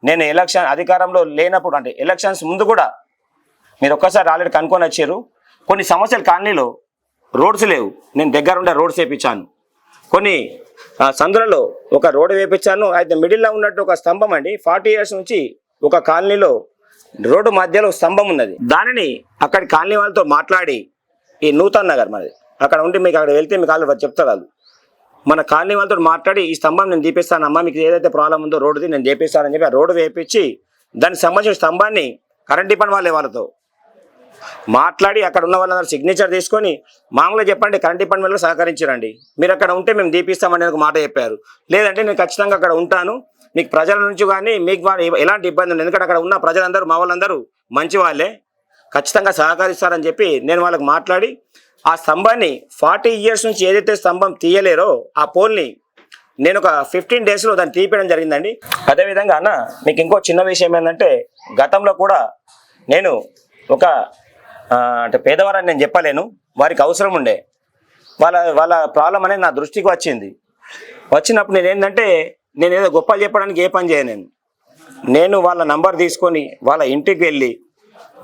నేను ఎలక్షన్ అధికారంలో లేనప్పుడు అంటే ఎలక్షన్స్ ముందు కూడా మీరు ఒక్కసారి ఆల్రెడీ కనుక్కొని వచ్చారు. కొన్ని సమస్యలు కాలనీలో రోడ్స్ లేవు, నేను దగ్గర ఉండే రోడ్స్ వేయించాను. కొన్ని సందులలో ఒక రోడ్డు వేయించాను. అయితే మిడిల్లో ఉన్నట్టు ఒక స్తంభం అండి, 40 years నుంచి ఒక కాలనీలో రోడ్డు మధ్యలో స్తంభం ఉన్నది. దానిని అక్కడి కాలనీ వాళ్ళతో మాట్లాడి, ఈ నూతన్ నగర్ మనది అక్కడ ఉండి మీకు అక్కడ వెళ్తే మీకు వాళ్ళు చెప్తారు. వాళ్ళు మన కాలనీ వాళ్ళతో మాట్లాడి ఈ స్తంభం నేను తీపిస్తానమ్మా, మీకు ఏదైతే ప్రాబ్లం ఉందో రోడ్డుది నేను చేపిస్తానని చెప్పి ఆ రోడ్డు వేయించి దానికి సంబంధించిన స్తంభాన్ని కరెంట్ డిపార్ట్మెంట్ వాళ్ళతో మాట్లాడి అక్కడ ఉన్న వాళ్ళందరూ సిగ్నేచర్ తీసుకొని మామూలుగా చెప్పండి కరెంట్ డిపార్ట్మెంట్లో సహకరించారండి. మీరు అక్కడ ఉంటే మేము దీపిస్తామని ఒక మాట చెప్పారు. లేదంటే నేను ఖచ్చితంగా అక్కడ ఉంటాను, మీకు ప్రజల నుంచి కానీ మీకు ఎలాంటి ఇబ్బంది ఉంది, ఎందుకంటే అక్కడ ఉన్న ప్రజలందరూ మా వాళ్ళందరూ మంచి వాళ్ళే, ఖచ్చితంగా సహకరిస్తారని చెప్పి నేను వాళ్ళకి మాట్లాడి ఆ స్తంభాన్ని 40 years నుంచి ఏదైతే స్తంభం తీయలేరో ఆ పోల్ని నేను ఒక 15 daysలో దాన్ని తీపియడం జరిగిందండి. అదేవిధంగా అన్న మీకు ఇంకో చిన్న విషయం ఏంటంటే, గతంలో కూడా నేను ఒక అంటే పేదవారని నేను చెప్పలేను, వారికి అవసరం ఉండే వాళ్ళ ప్రాబ్లం అనేది నా దృష్టికి వచ్చింది. వచ్చినప్పుడు నేను ఏంటంటే నేను ఏదో గొప్పలు చెప్పడానికి ఏ పని చేయను. నేను వాళ్ళ నంబర్ తీసుకొని వాళ్ళ ఇంటికి వెళ్ళి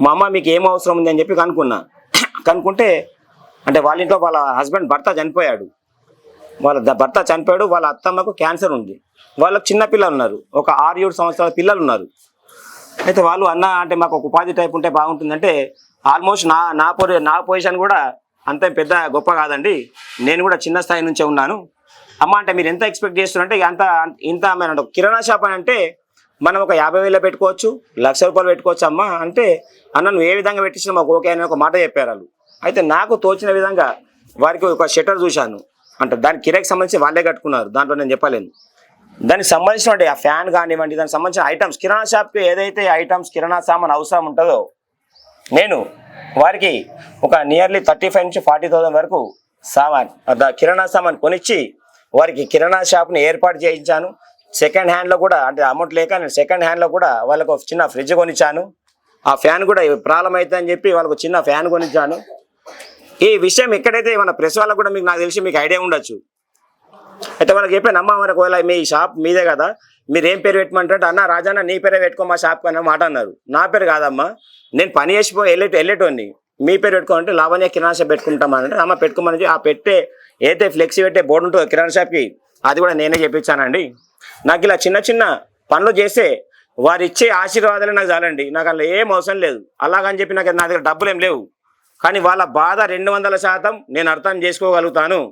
మా అమ్మ మీకు ఏం అవసరం ఉంది అని చెప్పి కనుక్కుంటే అంటే వాళ్ళ ఇంట్లో వాళ్ళ హస్బెండ్ భర్త చనిపోయాడు, వాళ్ళ అత్తమ్మకు క్యాన్సర్ ఉంది, వాళ్ళకు చిన్న పిల్లలు ఉన్నారు, ఒక 6-7 సంవత్సరాల పిల్లలు ఉన్నారు. అయితే వాళ్ళు అన్న అంటే మాకు ఒక ఉపాధి టైప్ ఉంటే బాగుంటుందంటే, ఆల్మోస్ట్ నా పొజిషన్ కూడా అంత పెద్ద గొప్ప కాదండి, నేను కూడా చిన్న స్థాయి నుంచే ఉన్నాను అమ్మ. అంటే మీరు ఎంత ఎక్స్పెక్ట్ చేస్తున్నారంటే ఇంత అంటే కిరాణా షాప్ అని అంటే మనం ఒక 50,000 పెట్టుకోవచ్చు, ₹1,00,000 పెట్టుకోవచ్చు అమ్మ అంటే, అన్న నువ్వు ఏ విధంగా పెట్టించినా మాకు ఓకే అని ఒక మాట చెప్పారు వాళ్ళు. అయితే నాకు తోచిన విధంగా వారికి ఒక షట్టర్ చూశాను, అంటే దాని కిరాయికి సంబంధించి వాళ్ళే కట్టుకున్నారు, దాంట్లో నేను చెప్పలేను. దానికి సంబంధించిన ఆ ఫ్యాన్ కానివ్వండి, దానికి సంబంధించిన ఐటమ్స్ కిరాణా షాప్కి ఏదైతే ఐటమ్స్ కిరాణా సామాన్ అవసరం ఉంటుందో నేను వారికి ఒక నియర్లీ 35,000 నుంచి 40,000 వరకు కిరాణా సామాన్ కొనిచ్చి వారికి కిరాణా షాప్ని ఏర్పాటు చేయించాను. సెకండ్ హ్యాండ్లో కూడా అంటే అమౌంట్ లేక నేను సెకండ్ హ్యాండ్లో కూడా వాళ్ళకు ఒక చిన్న ఫ్రిడ్జ్ కొనిచ్చాను. ఆ ఫ్యాన్ కూడా ప్రాబ్లం అవుతుందని చెప్పి వాళ్ళకు చిన్న ఫ్యాన్ కొనిచ్చాను. ఈ విషయం ఎక్కడైతే మన ప్రెస్ వాళ్ళకు కూడా మీకు నాకు తెలిసి మీకు ఐడియా ఉండొచ్చు. అయితే వాళ్ళకి చెప్పాను, అమ్మ మనకు ఒకవేళ మీ షాప్ మీదే కదా, మీరు ఏం పేరు పెట్టమంటారు, అన్న రాజన్న నీ పేరే పెట్టుకో మా షాప్కి అన్న మాట అన్నారు. నా పేరు కాదమ్మా, నేను పని చేసిపోయి వెళ్ళేటోని, మీ పేరు పెట్టుకోమంటే లావణ్య కిరాణా షాప్ పెట్టుకుంటామని అమ్మ పెట్టుకోమని ఆ ఏదైతే ఫ్లెక్సీ పెట్టే బోర్డు ఉంటుందో కిరాణా షాప్కి అది కూడా నేనే చెప్పించానండి. నాకు ఇలా చిన్న చిన్న పనులు చేస్తే వారు ఇచ్చే ఆశీర్వాదాలు నాకు చాలండి, నాకు అలా ఏం అవసరం లేదు. అలాగని చెప్పి నా దగ్గర డబ్బులు ఏం లేవు, కానీ వాళ్ళ బాధ 200% నేను అర్థం చేసుకోగలుగుతాను.